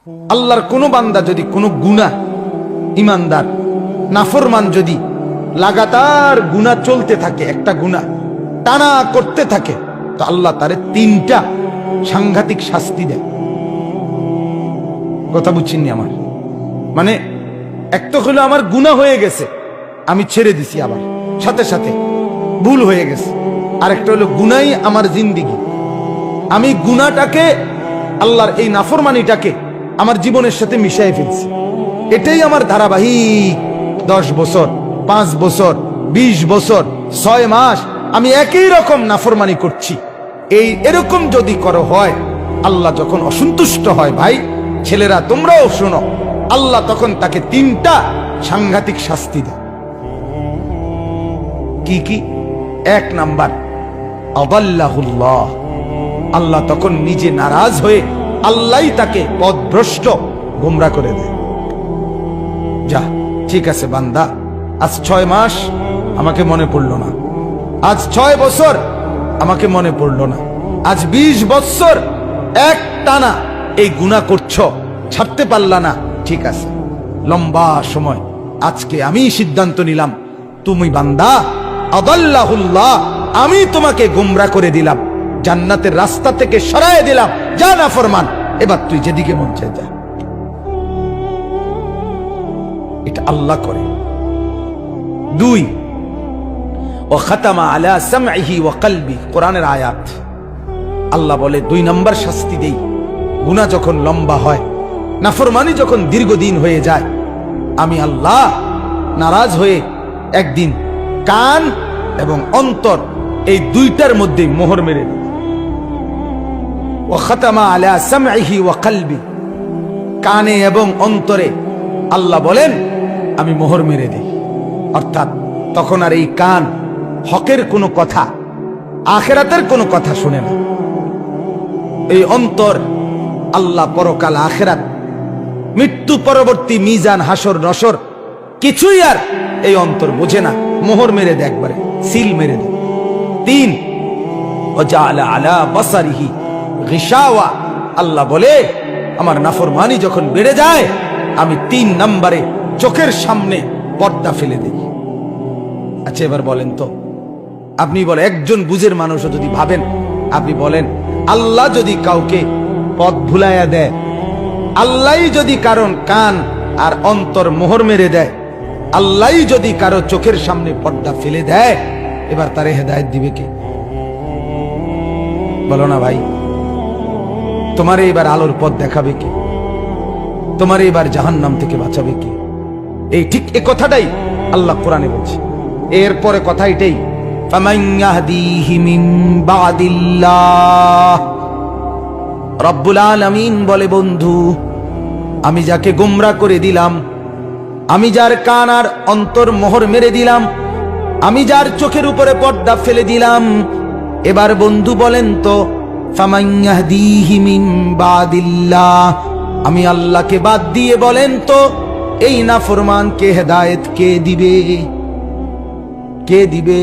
আল্লাহর কোন বান্দা যদি কোনো গুনাহ, ইমানদার নাফরমান যদি লাগাতার গুনাহ চলতে থাকে, একটা গুনাহ টানা করতে থাকে, তো আল্লাহ তারে 3টা সাংঘাতিক শাস্তি দেয়। কথা বুঝছেন আমার? মানে এক তো হলো আমার গুনাহ হয়ে গেছে, আমি ছেড়ে দিছি, আবার সাথে সাথে ভুল হয়ে গেছে। আরেকটা হলো গুনাহই আমার জিন্দেগি, আমি গুনাহটাকে, আল্লাহর এই নাফরমানিটাকে আমার জীবনের সাথে মিশাই ফেলছি। এটাই আমার ধারাবাহিক 10 বছর, 5 বছর, 20 বছর, 6 মাস আমি একই রকম নাফরমানি করছি। এরকম যদি করো হয়, আল্লাহ যখন অসন্তুষ্ট হয়, ভাই ছেলেরা তোমরাও শোনো, আল্লাহ তখন তাকে 3টা সাংঘাতিক শাস্তি দেয়। কি কি? 1 নাম্বার, আদাল্লাহুল্লাহ, আল্লাহ তখন নিজে নারাজ হয়ে আল্লাহই তাকে পথভ্রষ্ট, গোমরা করে দেয়। যা, ঠিক আছে বান্দা, আজ 6 মাস আমাকে মনে পড়লো না, আজ 6 বছর আমাকে মনে পড়লো না, আজ 20 বছর এক টানা এই গুনাহ করছো, ছাড়তে পারলা না, ঠিক আছে, লম্বা সময় আজকে আমি সিদ্ধান্ত নিলাম, তুমি বান্দা, আদাল্লাহুল্লাহ, আমি তোমাকে গোমরা করে দিলাম, জান্নাতের রাস্তা থেকে সরায় দিলাম, যা নাফরমান, এবার তুই যেদিকে মন চায় যা। এটা আল্লাহ করে। 2, ও খাতামা আলা সামঈহি ওয়া কলবি, কোরআনের আয়াত। আল্লাহ বলে 2 নম্বর শাস্তি দেই, গুনাহ যখন লম্বা হয়, নাফরমানি যখন দীর্ঘদিন হয়ে যায়, আমি আল্লাহ নারাজ হয়ে একদিন কান এবং অন্তর এই 2টার মধ্যে মোহর মেরে দিই। ও খাতামা আলা সামঈহি ওয়া কলবি, কানে এবং অন্তরে আল্লাহ বলেন আমি মোহর মেরে দিই। অর্থাৎ তখন আর এই কান হকের কোনো কথা, আখিরাতের কোনো কথা শুনে না। এই অন্তর আল্লাহ, পরকাল, আখিরাত, মৃত্যু পরবর্তী মিজান, হাসর নসর কিছুই আর এই অন্তর বোঝে না, মোহর মেরে দেয়, একবারে সিল মেরে দেয়। 3, ওয়াজআলা আলা বাসারিহি গিশাওয়া, আল্লাহ বলে আমার নাফরমানি যখন বেড়ে যায়, আমি 3 নম্বরে চোখের সামনে পর্দা ফেলে দিই। আচ্ছা এবার বলেন তো, আপনি বলেন, একজন বুঝের মানুষও যদি ভাবেন, আপনি বলেন, আল্লাহ যদি কাউকে পথ ভুলাইয়া দেয়, আল্লাহই যদি কারণ কান আর অন্তর মোহর মেরে দেয়, আল্লাহই যদি কারো চোখের সামনে পর্দা ফেলে দেয়, এবার তারে হেদায়েত দিবে কে? বলো না ভাই, তোমারে এবার আলোর পথ দেখাবে কে? তোমারে এবার জাহান্নাম থেকে বাঁচাবে কে? এই ঠিক এই কথাটাই আল্লাহ কোরআনে বলছে। এরপরে কথা এটাই, ফামান ইয়াহদিহি মিন বাদিল্লাহ, রব্বুল আলামিন বলে, বন্ধু আমি যাকে গোমরা করে দিলাম, আমি যার কান আর অন্তর মোহর মেরে দিলাম, আমি যার চোখের উপরে পর্দা ফেলে দিলাম, এবার বন্ধু বলেন তো, ফামান ইয়াহদিহি মিন বাদিল্লাহ, আমি আল্লাহকে বাদ দিয়ে বলেন তো এই নাফরমানকে হেদায়েত কে দিবে? কে দিবে?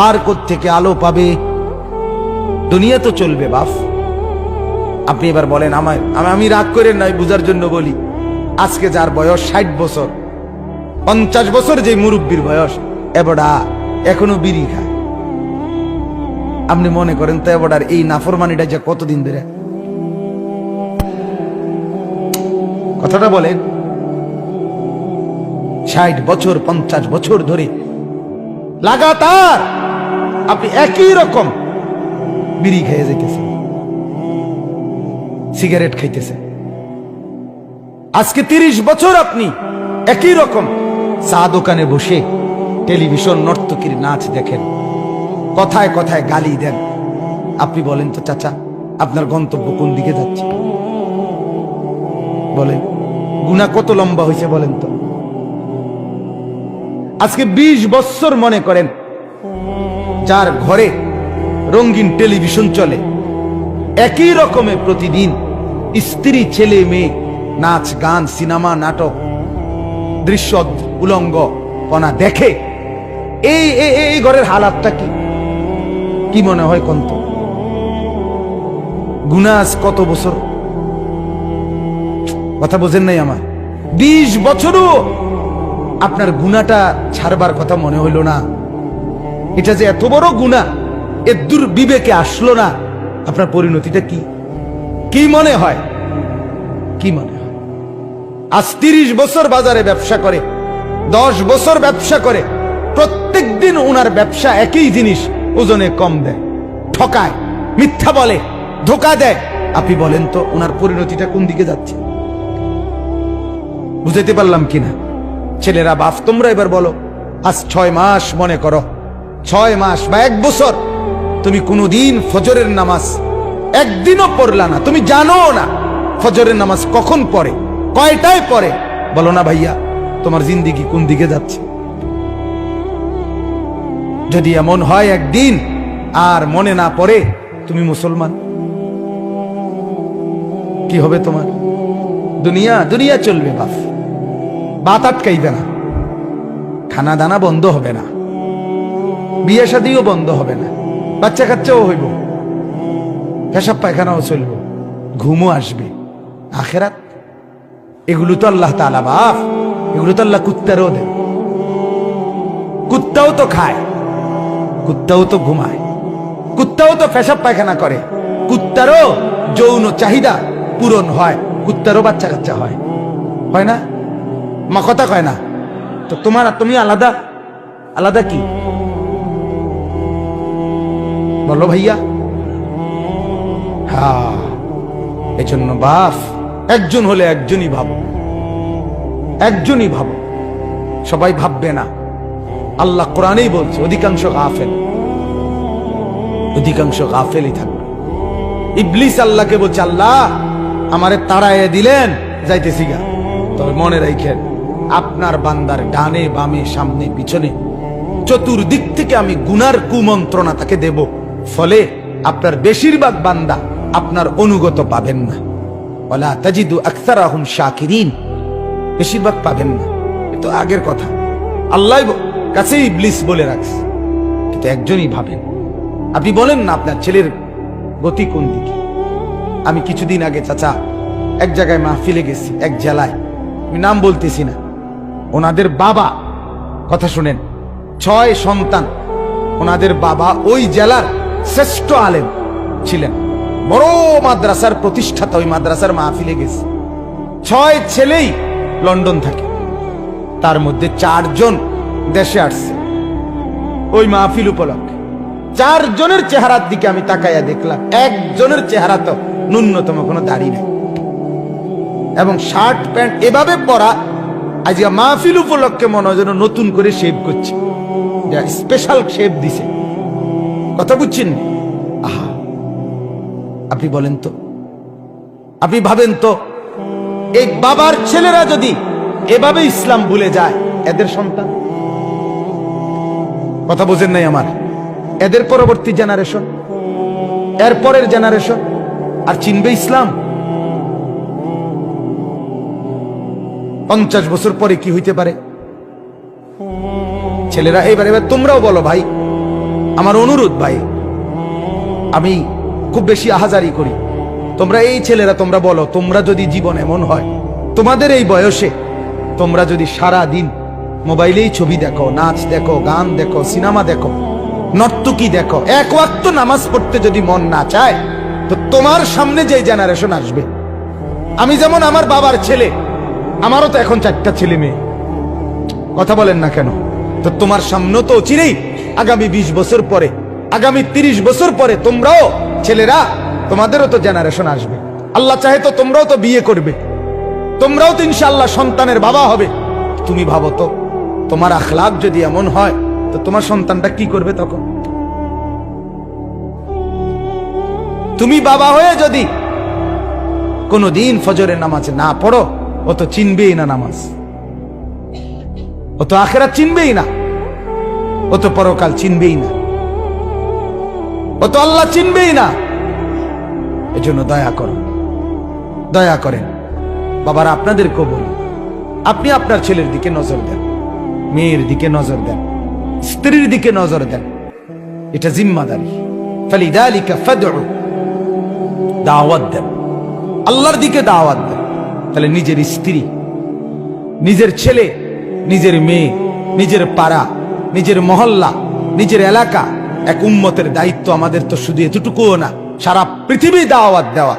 আর কোত্থেকে আলো পাবে? দুনিয়া তো চলবে বাপ। আপনি এবার বলেন, আমি রাগ করে নয়, বুঝার জন্য বলি, আজকে যার বয়স 60 বছর, 50 বছর যে মুরব্বীর বয়স, এবড়া এখনো বিড়ি খায়, আপনি মনে করেন তো এবড়ার এই নাফরমানিটা যে কতদিন ধরে? কথাটা বলেন, 60 বছর 50 বছর ধরে লাগাতার আপনি একই রকম বিড়ি খেয়ে যেতেছেন, সিগারেট খাইতেছেন। আজকে 30 বছর আপনি একই রকম চা দোকানে বসে টেলিভিশন নর্তকীর নাচ দেখেন, কথায় কথায় গালি দেন। আপনি বলেন তো চাচা, আপনার গন্তব্য কোন দিকে যাচ্ছে? বলেন, গুনাহ কত লম্বা হয়েছে বলেন তো? আজকে 20 বছর মনে করেন যার ঘরে রঙিন টেলিভিশন চলে, একই রকমের প্রতিদিন স্ত্রী, ছেলে, মেয়ে, নাচ, গান, সিনেমা, নাটক, দৃশ্য উলঙ্গ পনা দেখে, এই ঘরের হালাতটা কি মনে হয়? কত গুনাহ কত বছর কথা বোঝেন নাই আমার? 20 বছরও আপনার গুনাহটা ছাড়বার কথা মনে হইল না। এটা যে এত বড় গুনাহ, এর দূর বিবেকে আসলো না। আপনার পরিণতিটা কি কি মনে হয়? কি মনে হয়? আজ 30 বছর বাজারে ব্যবসা করে, 10 বছর ব্যবসা করে, প্রত্যেক দিন ওনার ব্যবসা একই জিনিস ওজনে কম দেয়, ঠকায়, মিথ্যা বলে, ধোকা দেয়। আপনি বলেন তো ওনার পরিণতিটা কোন দিকে যাচ্ছে? বুঝাইতে পারলাম কিনা? ছেলেরা, বাপ, তোমরা এবার বলো, আজ 6 মাস মনে করো, 6 মাস বা 1 বছর তুমি কোনদিন ফজরের নামাজ একদিনও পড়লা না, তুমি জানো না ফজরের নামাজ কখন পড়ে, কয়টায় পড়ে। বলো না ভাইয়া, তোমার জিন্দেগি কোন দিকে যাচ্ছে? যদি এমন হয় একদিন আর মনে না পড়ে তুমি মুসলমান, কি হবে তোমার? দুনিয়া দুনিয়া চলবে বাপ, বাত আটকাইবে না, খানা দানা বন্ধ হবে না, বিয়ে শাদিও বন্ধ হবে না, বাচ্চা কাচ্চাও হইব, পেশাব পায়খানাও চলব, ঘুমও আসবে। আখেরাত এগুলো তো আল্লাহ তাআলা বাপ, এগুলো তো আল্লাহ কুত্তারও দেন। কুত্তাও তো খায়, কুত্তাও তো ঘুমায়, কুত্তাও তো পেশাব পায়খানা করে, কুত্তারও যৌন চাহিদা পূরণ হয়, কুত্তারও বাচ্চা কাচ্চা হয়, হয় না? মা কথা কয় না তো? তোমার আর তুমি আলাদা? আলাদা কি বলো ভাইয়া? হ্যাঁ, এজন্য বাপ, একজন হলে একজনই ভাবো, একজনই ভাবো, সবাই ভাববে না। আল্লাহ কোরআনেই বলছে অধিকাংশ গাফেল, অধিকাংশ গাফেলই থাকবে। ইবলিস আল্লাহকে বলছে, আল্লাহ আমারে তাড়াইয়া দিলেন, যাইতেছি গা, তবে মনে রাখেন আপনার বান্দার ডানে বামে সামনে পিছনে চতুর্দিক থেকে আমি গুনার কুমন্ত্রণা তাকে দেব, ফলে আপনার বেশিরভাগ বান্দা আপনার অনুগত পাবেন না। ওয়ালা তাজিদু আকসারাহুম শাকিরিন, বেশিরভাগ পাবেন না। তো আগের কথা আল্লাহ কাছে ইবলিস বলে রাখছে, কিন্তু একজনই ভাবেন। আপনি বলেন না আপনার ছেলের গতি কোন দিকে? আমি কিছুদিন আগে চাচা এক জায়গায় মাহফিলে গেছি, এক জেলায়, আমি নাম বলতেছি না। ওনাদের বাবা, কথা শুনেন, 6 সন্তান, ওনাদের বাবা ওই জেলার শ্রেষ্ঠ আলেম ছিলেন, বড় মাদ্রাসার প্রতিষ্ঠাতা। ওই মাদ্রাসার মাহফিলে গেছে, 6 ছেলেই লন্ডন থাকে, তার মধ্যে 4 জন দেশে আসছে ওই মাহফিল উপলক্ষে। 4 জনের চেহারার দিকে আমি তাকাইয়া দেখলাম, একজনের চেহারা তো ন্যূনতম কোনো দাড়ি নেই, এবং শার্ট প্যান্ট এভাবে পরা, আজকে মাহফিল উপলক্ষে মনে হয় যেন নতুন করে শেভ করছে, স্পেশাল শেভ দিছে। কথা বুঝছেন? আহা, আপনি বলেন তো, আপনি ভাবেন তো, এই বাবার ছেলেরা যদি এভাবে ইসলাম ভুলে যায়, এদের সন্তান, কথা বোঝেন নাই আমার, এদের পরবর্তী জেনারেশন, এর পরের জেনারেশন আর চিনবে ইসলাম? 50 বছর পরে কি হইতে পারে? ছেলেরা এবার তোমরাও বলো ভাই, আমার অনুরোধ ভাই, আমি খুব বেশি আহাজারি করি, তোমরা এই ছেলেরা তোমরা বলো, তোমরা যদি জীবন এমন হয়, তোমাদের এই বয়সে তোমরা যদি সারা দিন মোবাইলেই ছবি দেখো, নাচ দেখো, গান দেখো, সিনেমা দেখো, নর্তকী দেখো, এক ওয়াক্ত নামাজ পড়তে যদি মন না চায়, তো তোমার সামনে যে জেনারেশন আসবে, আমি যেমন আমার বাবার ছেলে, আমারও তো এখন 4টা ছেলে মেয়ে, কথা বলেন না কেন? তো তোমার সামনে তো চিনেই আগামী 20 বছর পরে, আগামী 30 বছর পরে তোমরাও ছেলেরা, তোমাদেরও তো জেনারেশন আসবে। আল্লাহ চাহে তো তোমরাও তো বিয়ে করবে, তোমরাও তো ইনশাআল্লাহ সন্তানের বাবা হবে। তুমি ভাবো তো, তোমার আখলাক যদি এমন হয়, তো তোমার সন্তানটা কি করবে তখন? তুমি বাবা হয়ে যদি কোনদিন ফজরের নামাজ না পড়ো, ও তো চিনবেই না নামাজ, ও তো আখিরাত চিনবেই না, ও তো পরকাল চিনবেই না, ও তো আল্লাহ চিনবেই না। এজন্য দয়া করো, দয়া করেন বাবারা, আপনাদেরকেও বলি, আপনি আপনার ছেলের দিকে নজর দেন, মেয়ের দিকে নজর দেন, স্ত্রীর দিকে নজর দেন, এটা জিম্মাদারি। ফালিযালিকা ফাদউ, দাওয়াত দেন, আল্লাহর দিকে দাওয়াত দেন, তাহলে নিজের স্ত্রী, নিজের ছেলে, নিজের মেয়ে, নিজের পাড়া, নিজের মহল্লা, নিজের এলাকা, এক উম্মতের দায়িত্ব আমাদের তো শুধু এতটুকুও না, সারা পৃথিবী দাওয়াত দেওয়া,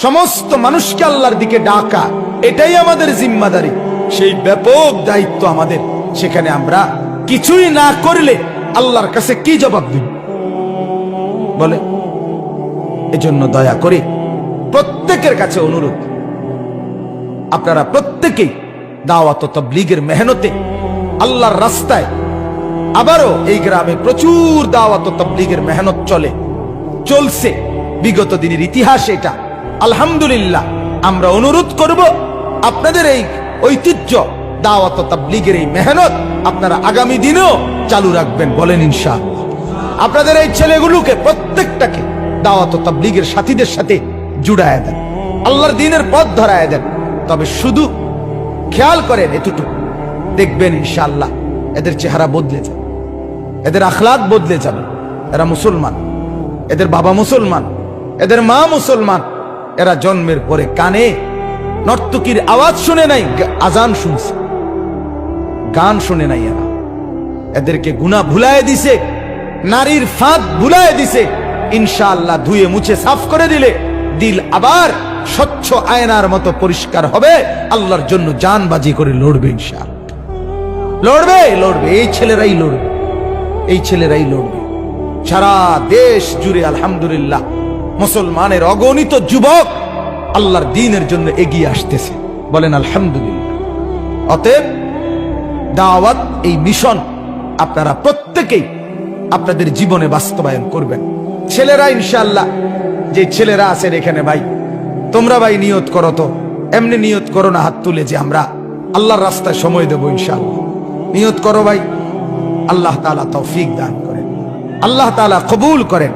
সমস্ত মানুষকে আল্লাহর দিকে ডাকা, এটাই আমাদের জিম্মাদারি। সেই ব্যাপক দায়িত্ব আমাদের, সেখানে আমরা কিছুই না করলে আল্লাহর কাছে কি জবাব দিব বলে? এজন্য দয়া করে প্রত্যেকের কাছে অনুরোধ, আপনারা প্রত্যেকেই দাওয়াত ও তাবলীগের মেহনতে আল্লাহর রাস্তায়, আবারও এই গ্রামে প্রচুর দাওয়াত ও তাবলীগের মেহনত চলছে, বিগত দিনের ইতিহাস এটা। আলহামদুলিল্লাহ, আমরা অনুরোধ করব আপনাদের এই ঐতিহ্য, দাওয়াত ও তাবলীগের এই মেহনত আপনারা আগামী দিনেও চালু রাখবেন, বলেন ইনশাআল্লাহ। আপনাদের এই ছেলেগুলোকে প্রত্যেকটাকে দাওয়াত ও তাবলীগের সাথীদের সাথে জুড়ায় দেন, আল্লাহর দ্বীনের পথ ধরায় দেন। তবে শুধু খেয়াল করেন এতটুকু, দেখবেন ইনশাআল্লাহ এদের চেহারা বদলে যাবে, এদের আখলাক বদলে যাবে। এরা মুসলমান, এদের বাবা মুসলমান, এদের মা মুসলমান। এরা জন্মের পরে কানে নর্তকীর আওয়াজ শুনে নাই, আজান শুনছে, গান শুনে নাই। এরা এদেরকে গুনাহ ভুলায় দিছে, নারীর ফাঁদ ভুলায় দিছে। ইনশাআল্লাহ ধুয়ে মুছে সাফ করে দিলে দিল আবার স্বচ্ছ আয়নার মতো পরিষ্কার হবে, আল্লাহর জন্য জান বাজি করে লড়বে ইনশাআল্লাহ। লড়বে এই ছেলেরাই লড়বে, এই ছেলেরাই লড়বে। সারা দেশ জুড়ে আলহামদুলিল্লাহ মুসলমানের অগণিত যুবক আল্লাহর দ্বীনের জন্য এগিয়ে আসতেছে, বলেন আলহামদুলিল্লাহ। অতএব দাওয়াত, এই মিশন আপনারা প্রত্যেকেই আপনাদের জীবনে বাস্তবায়ন করবেন। ছেলেরা ইনশাআল্লাহ, যে ছেলেরা আছেন এখানে, ভাই তোমরা ভাই নিয়ত করো, তো এমনি নিয়ত করো না হাত তুলে যে আমরা আল্লাহর রাস্তায় সময় দেবো ইনশাআল্লাহ। নিয়ত করো ভাই, আল্লাহ তাআলা তৌফিক দান করেন, আল্লাহ তাআলা কবুল করেন।